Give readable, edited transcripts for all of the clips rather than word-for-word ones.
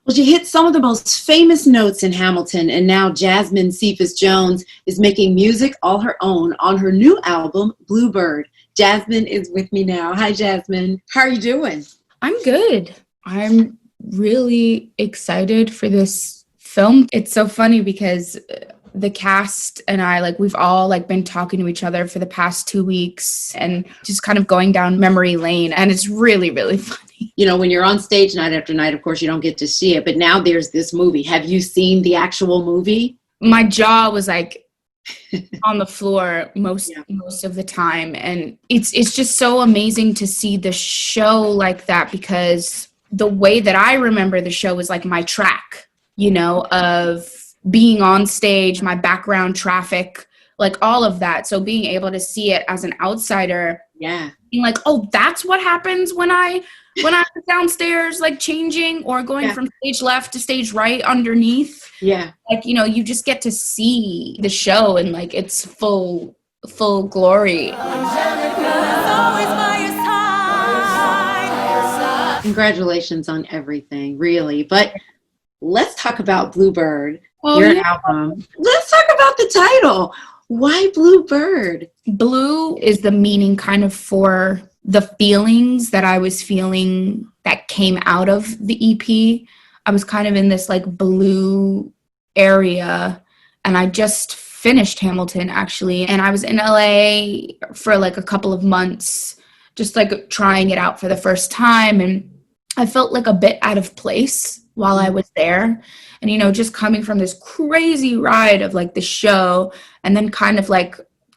Well, she hit some of the most famous notes in Hamilton, and now Jasmine Cephas Jones is making music all her own on her new album, Bluebird. Jasmine is with me now. Hi, Jasmine. How are you doing? I'm good. I'm really excited for this film. It's so funny because the cast and I, we've all been talking to each other for the past 2 weeks and just kind of going down memory lane. And it's really, really funny. You know, when you're on stage night after night, of course, you don't get to see it. But now there's this movie. Have you seen the actual movie? My jaw was on the floor most of the time. And it's just so amazing to see the show like that, because the way that I remember the show is my track, of being on stage, my background traffic, all of that. So being able to see it as an outsider, being oh, that's what happens when I was downstairs, changing or going from stage left to stage right underneath. Yeah. You just get to see the show in its full glory. Congratulations on everything, really. But let's talk about Bluebird, your album. Let's talk about the title. Why Bluebird? Blue is the meaning kind of for the feelings that I was feeling that came out of the EP. I was kind of in this blue area, and I just finished Hamilton actually, and I was in LA for a couple of months, just trying it out for the first time, and I felt a bit out of place while I was there. And just coming from this crazy ride of the show, and then kind of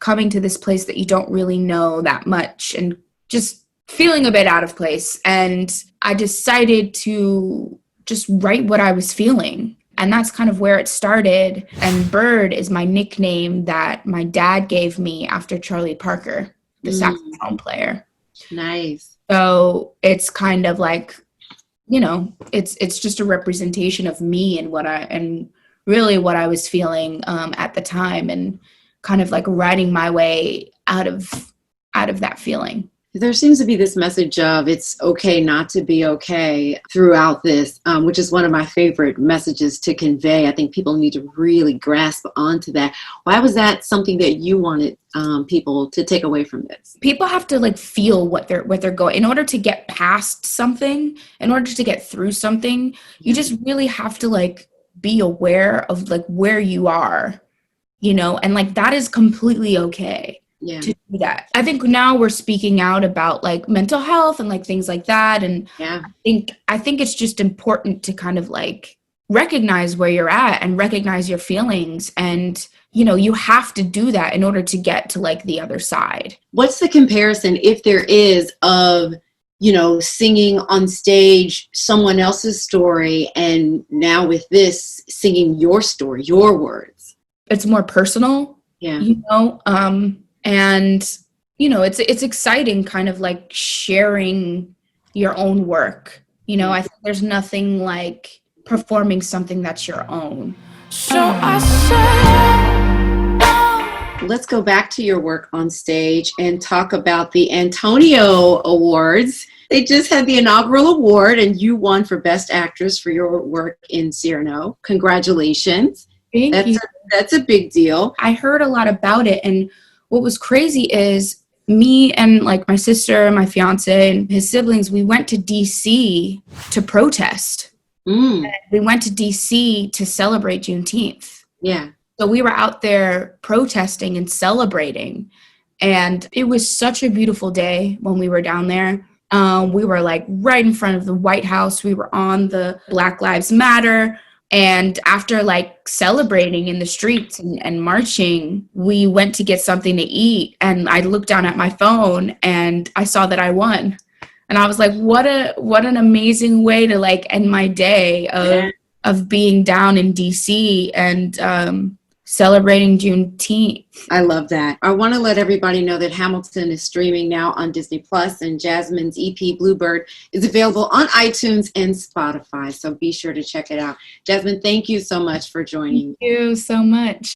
coming to this place that you don't really know that much, and just feeling a bit out of place. And I decided to just write what I was feeling. And that's kind of where it started. And Bird is my nickname that my dad gave me after Charlie Parker, the saxophone player. Nice. So it's kind of it's just a representation of me and really what I was feeling at the time, and kind of riding my way out of that feeling. There seems to be this message of it's okay not to be okay throughout this, which is one of my favorite messages to convey. I think people need to really grasp onto that. Why was that something that you wanted people to take away from this? People have to feel what they're going. In order to get past something, in order to get through something, you just really have to be aware of where you are, and that is completely okay. Yeah. To do that. I think now we're speaking out about mental health and things like that. And I think it's just important to kind of recognize where you're at and recognize your feelings. And, you have to do that in order to get to the other side. What's the comparison, if there is, of, singing on stage someone else's story, and now with this, singing your story, your words? It's more personal. Yeah. And, it's exciting kind of sharing your own work. I think there's nothing like performing something that's your own. So I said, let's go back to your work on stage and talk about the Antonio Awards. They just had the inaugural award, and you won for Best Actress for your work in Cyrano. Congratulations. Thank you. That's a big deal. I heard a lot about it, and what was crazy is me and my sister, my fiance, and his siblings, we went to DC to protest. We went to DC to celebrate Juneteenth. Yeah. So we were out there protesting and celebrating. And it was such a beautiful day when we were down there. We were right in front of the White House. We were on the Black Lives Matter. And after celebrating in the streets and marching, we went to get something to eat. And I looked down at my phone and I saw that I won. And I was like, what an amazing way to end my day of being down in DC and celebrating Juneteenth. I love that. I want to let everybody know that Hamilton is streaming now on Disney Plus, and Jasmine's EP Bluebird is available on iTunes and Spotify. So be sure to check it out. Jasmine, thank you so much for joining. Thank you so much.